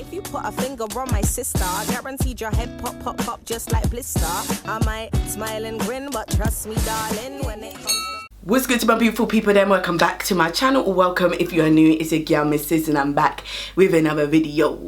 if you put a finger on my sister, guaranteed your head pop, pop, pop just like blister. I might smile and grin, but trust me, darling, when it comes. What's good to my beautiful people then? Welcome back to my channel, or welcome if you are new. It's your girl Miss Sydz and I'm back with another video.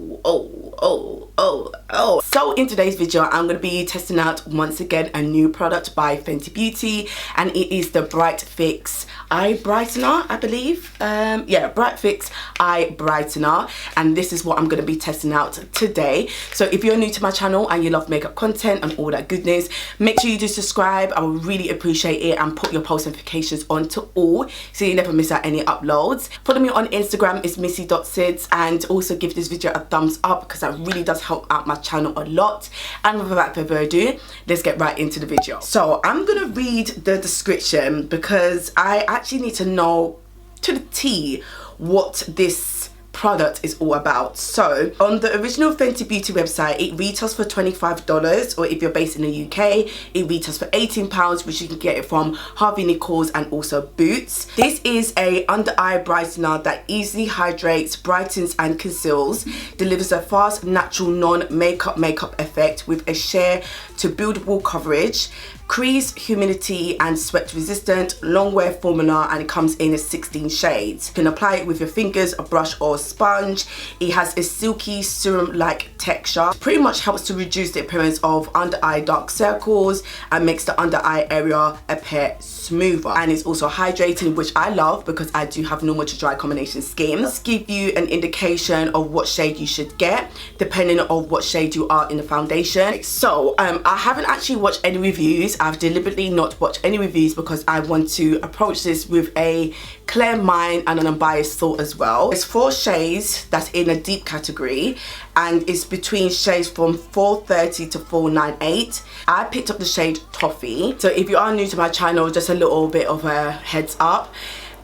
So in today's video I'm going to be testing out once again a new product by Fenty Beauty, and it is the Bright Fix Eye Brightener, I believe. Yeah, Bright Fix Eye Brightener, and this is what I'm going to be testing out today. So if you're new to my channel and you love makeup content and all that goodness, make sure you do subscribe. I would really appreciate it, and put your post notifications on to all so you never miss out any uploads. Follow me on Instagram, it's missy.sydz, and also give this video a thumbs up because that really does help out my channel a lot. And without further ado, let's get right into the video. So I'm gonna read the description because I actually need to know to the T what this product is all about. So on the original Fenty Beauty website, it retails for $25, or if you're based in the UK, it retails for £18, which you can get it from Harvey Nichols and also Boots. This is a under eye brightener that easily hydrates, brightens and conceals, delivers a fast, natural, non-makeup effect with a sheer to buildable coverage, crease, humidity and sweat resistant, long wear formula, and it comes in 16 shades. You can apply it with your fingers, a brush or a sponge. It has a silky serum like texture. Pretty much helps to reduce the appearance of under eye dark circles and makes the under eye area appear smoother, and it's also hydrating, which I love because I do have normal to dry combination skin. Let's give you an indication of what shade you should get depending on what shade you are in the foundation. So I haven't actually watched any reviews. I've deliberately not watched any reviews because I want to approach this with a clear mind and an unbiased thought as well. There's 4 shades that's in a deep category, and it's between shades from 430 to 498. I picked up the shade Toffee. So if you are new to my channel, just a little bit of a heads up.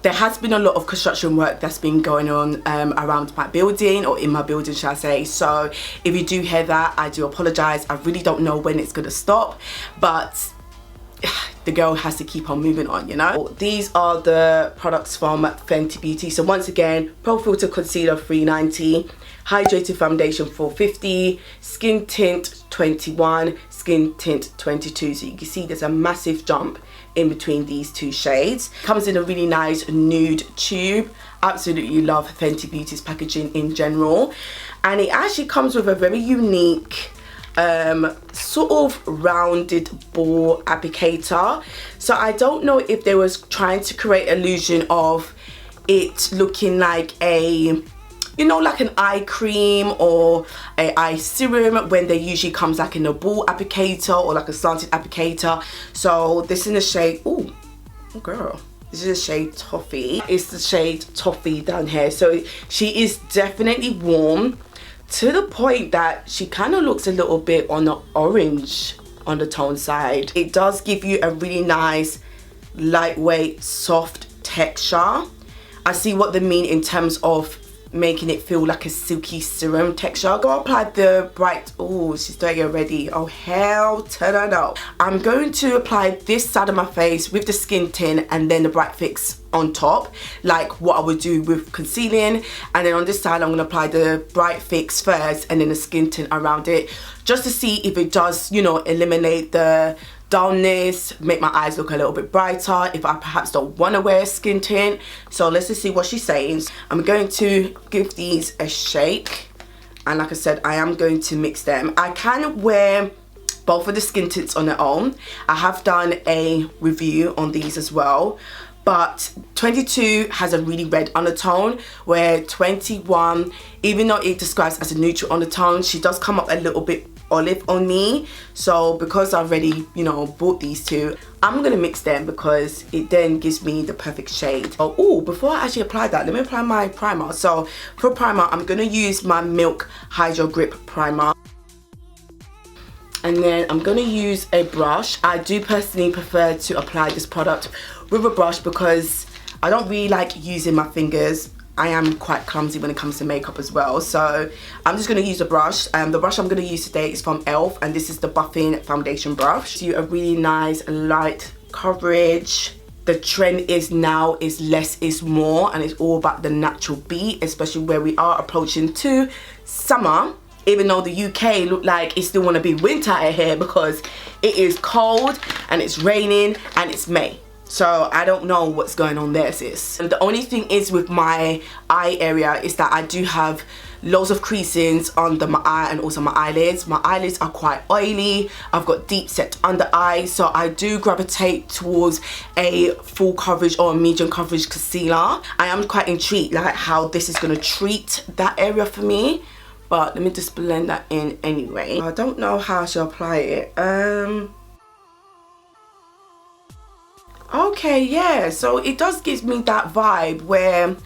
There has been a lot of construction work that's been going on around my building, or in my building shall I say. So if you do hear that, I do apologise. I really don't know when it's going to stop, but the girl has to keep on moving on, you know. These are the products from Fenty Beauty. So once again, Pro Filter Concealer $3.90, Hydrated Foundation $4.50, Skin Tint $21, Skin Tint $22. So you can see there's a massive jump in between these 2 shades. Comes in a really nice nude tube. Absolutely love Fenty Beauty's packaging in general, and it actually comes with a very unique sort of rounded ball applicator. So I don't know if they was trying to create illusion of it looking like a, you know, like an eye cream or a eye serum, when they usually comes like in a ball applicator or like a slanted applicator. So this is the shade, oh girl, this is the shade Toffee. It's the shade Toffee down here. So she is definitely warm, to the point that she kind of looks a little bit on the orange on the tone side. It does give you a really nice lightweight soft texture. I see what they mean in terms of making it feel like a silky serum texture. I'll go apply the Bright, oh she's doing it already, oh hell to the no. I'm going to apply this side of my face with the Skin Tint and then the Bright Fix on top, like what I would do with concealing, and then on this side I'm going to apply the Bright Fix first and then the Skin Tint around it, just to see if it does, you know, eliminate the dullness, make my eyes look a little bit brighter if I perhaps don't want to wear a skin tint. So let's just see what she's saying. I'm going to give these a shake, and like I said, I am going to mix them. I can wear both of the skin tints on their own. I have done a review on these as well, but 22 has a really red undertone, where 21, even though it describes as a neutral undertone, she does come up a little bit olive on me. So because I already, you know, bought these 2, I'm gonna mix them because it then gives me the perfect shade. Oh, before I actually apply that, let me apply my primer. So for primer, I'm gonna use my Milk Hydro Grip primer, and then I'm gonna use a brush. I do personally prefer to apply this product with a brush because I don't really like using my fingers. I am quite clumsy when it comes to makeup as well, so I'm just going to use a brush. The brush I'm going to use today is from e.l.f. and this is the Buffing Foundation Brush. Do a really nice light coverage. The trend is now is less is more, and it's all about the natural beat, especially where we are approaching to summer, even though the UK look like it still want to be winter out here because it is cold and it's raining and it's May. So I don't know what's going on there, sis. And the only thing is with my eye area is that I do have loads of creasings under my eye and also my eyelids. My eyelids are quite oily. I've got deep set under eye, so I do gravitate towards a full coverage or a medium coverage concealer. I am quite intrigued like how this is going to treat that area for me, but let me just blend that in anyway. I don't know how I should apply it. Okay, yeah, so it does give me that vibe where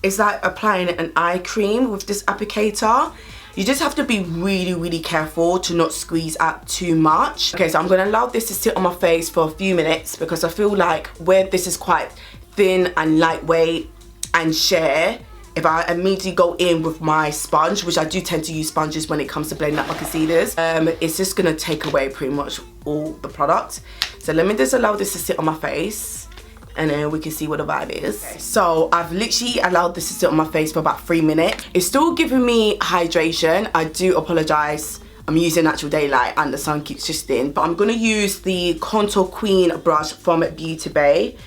it's like applying an eye cream with this applicator. You just have to be really careful to not squeeze out too much. Okay, so I'm going to allow this to sit on my face for a few minutes because I feel like where this is quite thin and lightweight and sheer, if I immediately go in with my sponge, which I do tend to use sponges when it comes to blending up my concealers, it's just going to take away pretty much all the product. So let me just allow this to sit on my face and then we can see what the vibe is. Okay. So I've literally allowed this to sit on my face for about 3 minutes. It's still giving me hydration. I do apologize. I'm using natural daylight and the sun keeps just in. But I'm going to use the Contour Queen brush from Beauty Bay.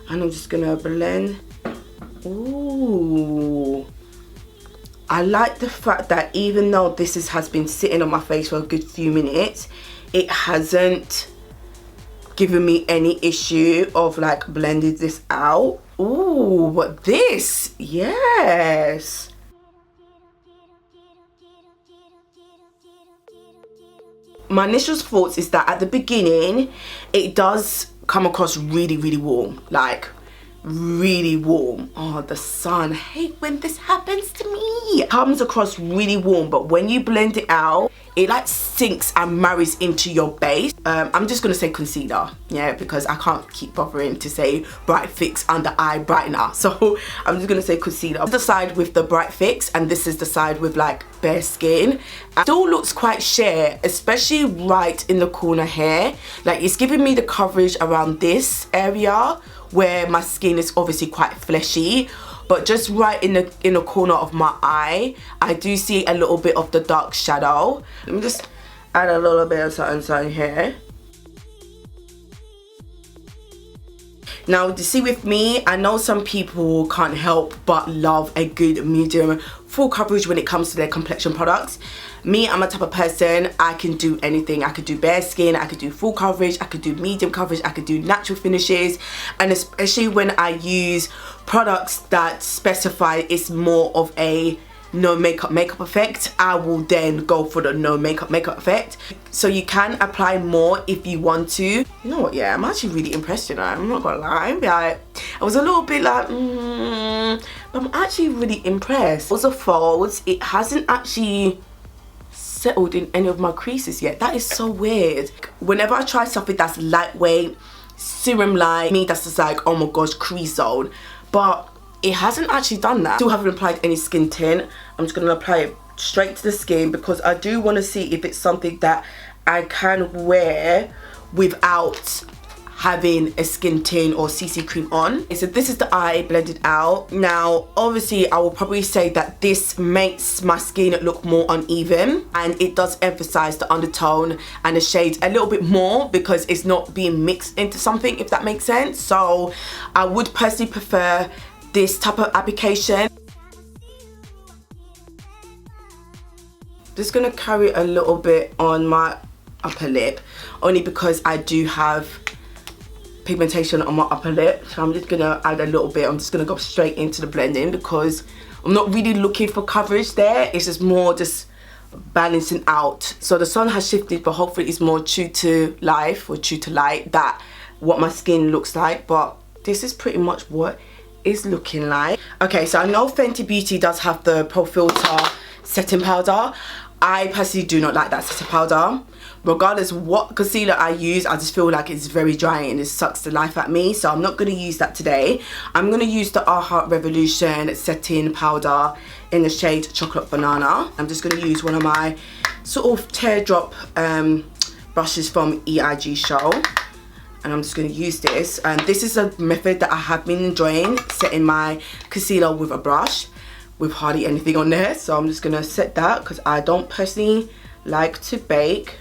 And I'm just going to blend. Ooh. I like the fact that even though this has been sitting on my face for a good few minutes, it hasn't given me any issue of like blending this out. Ooh, but this, yes. My initial thoughts is that at the beginning, it does come across really warm, like really warm. Oh, the sun, I hate when this happens to me. It comes across really warm, but when you blend it out, it like sinks and marries into your base. I'm just gonna say concealer, yeah, because I can't keep bothering to say Bright Fix Under Eye Brightener. So I'm just gonna say concealer. This is the side with the Bright Fix and this is the side with like bare skin. It still looks quite sheer, especially right in the corner here. Like it's giving me the coverage around this area where my skin is obviously quite fleshy, but just right in the corner of my eye, I do see a little bit of the dark shadow. Let me just add a little bit of something here. Now, you see with me, I know some people can't help but love a good medium full coverage when it comes to their complexion products. Me, I'm a type of person, I can do anything. I could do bare skin, I could do full coverage, I could do medium coverage, I could do natural finishes. And especially when I use products that specify it's more of a no makeup effect, I will then go for the no makeup effect. So you can apply more if you want to. You know what, yeah, I'm actually really impressed, you know, I'm not gonna lie. Like, I was a little bit like, but I'm actually really impressed. Also folds, it hasn't actually settled in any of my creases yet. That is so weird. Whenever I try something that's lightweight, serum light, me that's just like, oh my gosh, crease zone. But it hasn't actually done that. Still haven't applied any skin tint. I'm just gonna apply it straight to the skin because I do want to see if it's something that I can wear without having a skin tint or CC cream on. So this is the eye blended out. Now, obviously, I will probably say that this makes my skin look more uneven and it does emphasize the undertone and the shades a little bit more because it's not being mixed into something, if that makes sense. So I would personally prefer this type of application. Just gonna carry a little bit on my upper lip, only because I do have pigmentation on my upper lip. So I'm just gonna add a little bit. I'm just gonna go straight into the blending because I'm not really looking for coverage there. It's just more just balancing out. So the sun has shifted, but hopefully it's more true to life or true to light, that what my skin looks like. But this is pretty much what is looking like. Okay, so I know Fenty Beauty does have the Pro Filt'r setting powder. I personally do not like that setting powder. Regardless what concealer I use, I just feel like it's very dry and it sucks the life at me. So I'm not going to use that today. I'm going to use the Heart Revolution setting powder in the shade Chocolate Banana. I'm just going to use one of my sort of teardrop brushes from EIG Show. And I'm just going to use this, and this is a method that I have been enjoying, setting my concealer with a brush. with hardly anything on there. So I'm just gonna set that because I don't personally like to bake.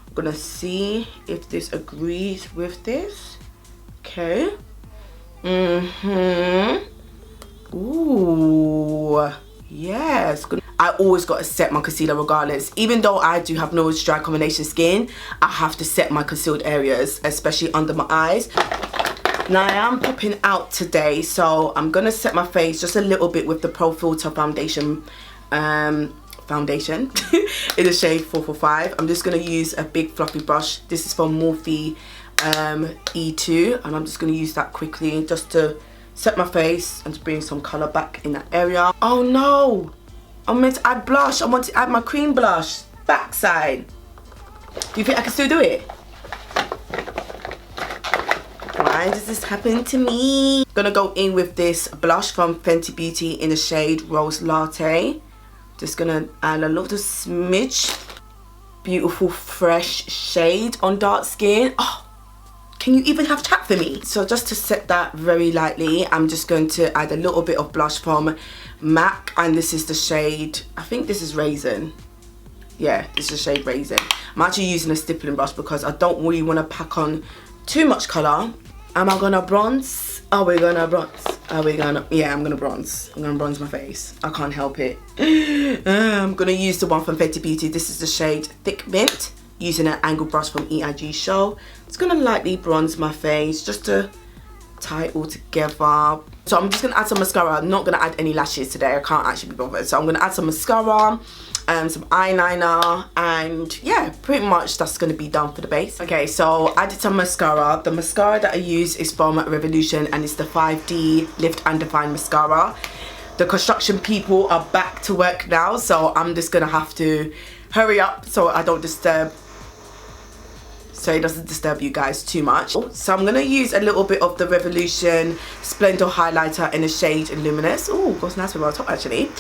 I'm gonna see if this agrees with this. Okay. Ooh, yes. I always got to set my concealer regardless. Even though I do have no dry combination skin, I have to set my concealed areas, especially under my eyes. Now I am popping out today, so I'm gonna set my face just a little bit with the Pro Filt'r foundation in the shade 445. I'm just gonna use a big fluffy brush. This is from Morphe E2, and I'm just gonna use that quickly just to set my face and to bring some color back in that area. Oh no, I meant to add blush. I want to add my cream blush backside. Do you think I can still do it? Why does this happen to me? Gonna go in with this blush from Fenty Beauty in the shade Rose Latte. Just gonna add a little smidge. Beautiful fresh shade on dark skin. Oh, can you even have chat for me? So just to set that very lightly, I'm just going to add a little bit of blush from MAC, and this is the shade, I think this is Raizin. Yeah, this is the shade Raizin. I'm actually using a stippling brush because I don't really want to pack on too much color. Am I gonna bronze? Are we gonna bronze? Are we gonna? Yeah, I'm gonna bronze. I'm gonna bronze my face. I can't help it. I'm gonna use the one from Fenty Beauty. This is the shade Thick Mint, using an angle brush from EIG Show. It's gonna lightly bronze my face just to tie it all together. So I'm just gonna add some mascara. I'm not gonna add any lashes today. I can't actually be bothered. So I'm gonna add some mascara, some eyeliner, and yeah, pretty much that's gonna be done for the base. Okay, so I did some mascara. The mascara that I use is from Revolution, and it's the 5D Lift and Define mascara. The construction people are back to work now, so I'm just gonna have to hurry up so I don't disturb, so it doesn't disturb you guys too much. So I'm gonna use a little bit of the Revolution Splendor highlighter in the shade Luminous. Oh, goes nice with my top actually.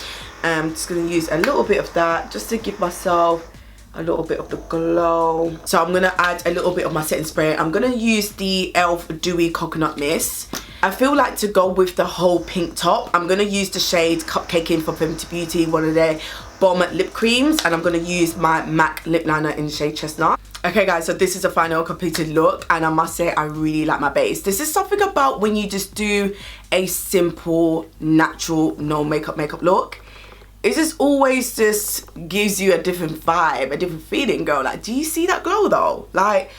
I'm just gonna use a little bit of that just to give myself a little bit of the glow. So I'm gonna add a little bit of my setting spray. I'm gonna use the e.l.f. Dewy Coconut Mist. I feel like to go with the whole pink top, I'm gonna use the shade Cakin from Fenty Beauty, one of their bomb lip creams, and I'm gonna use my MAC lip liner in the shade Chestnut. Okay guys, so this is a final completed look, and I must say I really like my base. This is something about when you just do a simple, natural, no makeup look. It just always just gives you a different vibe, a different feeling, girl. Like, do you see that glow though? Like,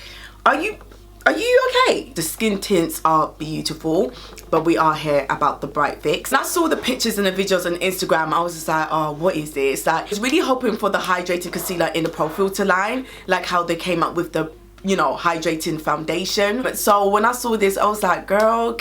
are you okay? The skin tints are beautiful, but we are here about the Bright Fix. And I saw the pictures and the videos on Instagram. I was just like, oh, what is this? Like, I was really hoping for the hydrating concealer in the Pro Filt'r line, like how they came up with the, you know, hydrating foundation. But so when I saw this, I was like, girl,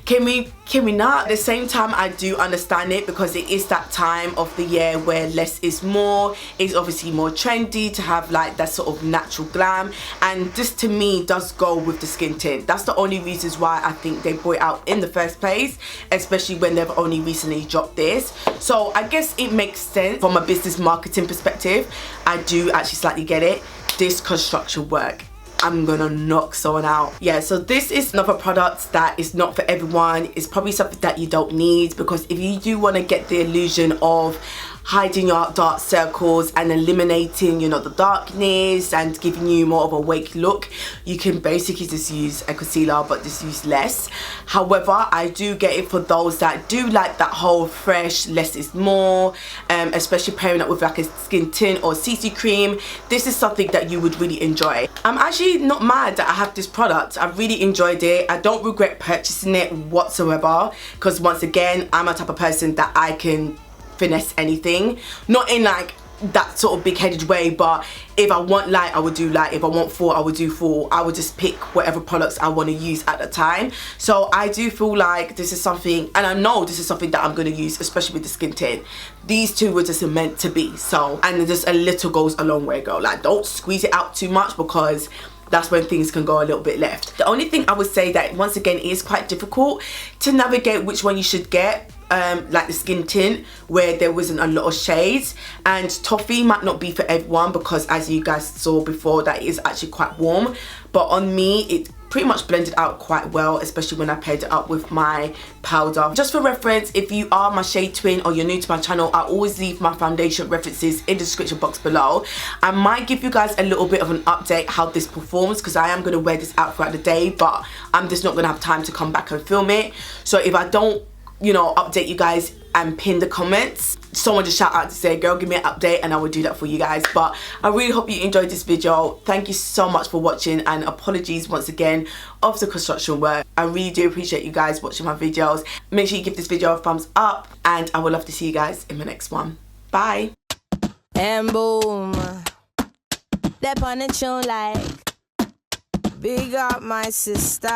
can we not? At the same time, I do understand it because it is that time of the year where less is more. It's obviously more trendy to have like that sort of natural glam, and this to me does go with the skin tint. That's the only reasons why I think they brought it out in the first place, especially when they've only recently dropped this. So I guess it makes sense from a business marketing perspective. I do actually slightly get it. This construction work, I'm gonna knock someone out. Yeah, so this is another product that is not for everyone. It's probably something that you don't need, because if you do want to get the illusion of hiding your dark circles and eliminating, you know, the darkness and giving you more of a awake look, you can basically just use a concealer but just use less. However, I do get it for those that do like that whole fresh, less is more, especially pairing up with like a skin tint or CC cream. This is something that you would really enjoy. I'm actually not mad that I have this product. I really enjoyed it. I don't regret purchasing it whatsoever, because once again, I'm a type of person that I can finesse anything, not in like that sort of big-headed way, but if I want light, I would do light. If I want full, I would do full. I would just pick whatever products I want to use at the time. So I do feel like this is something, and I know this is something that I'm going to use, especially with the skin tint. These two were just meant to be. So, and just a little goes a long way, girl. Like, don't squeeze it out too much, because that's when things can go a little bit left. The only thing I would say that once again is quite difficult to navigate which one you should get. like the skin tint where there wasn't a lot of shades, and Toffee might not be for everyone because, as you guys saw before, that is actually quite warm, but on me it pretty much blended out quite well, especially when I paired it up with my powder. Just for reference, if you are my shade twin or you're new to my channel, I always leave my foundation references in the description box below. I might give you guys a little bit of an update how this performs, because I am going to wear this out throughout the day, but I'm just not going to have time to come back and film it. So if I don't, you know, update you guys and pin the comments, someone just shout out to say, girl, give me an update, and I will do that for you guys. But I really hope you enjoyed this video. Thank you so much for watching, and apologies once again of the construction work. I really do appreciate you guys watching my videos. Make sure you give this video a thumbs up, and I would love to see you guys in my next one. Bye. And boom, that on the tune like big up my sisters.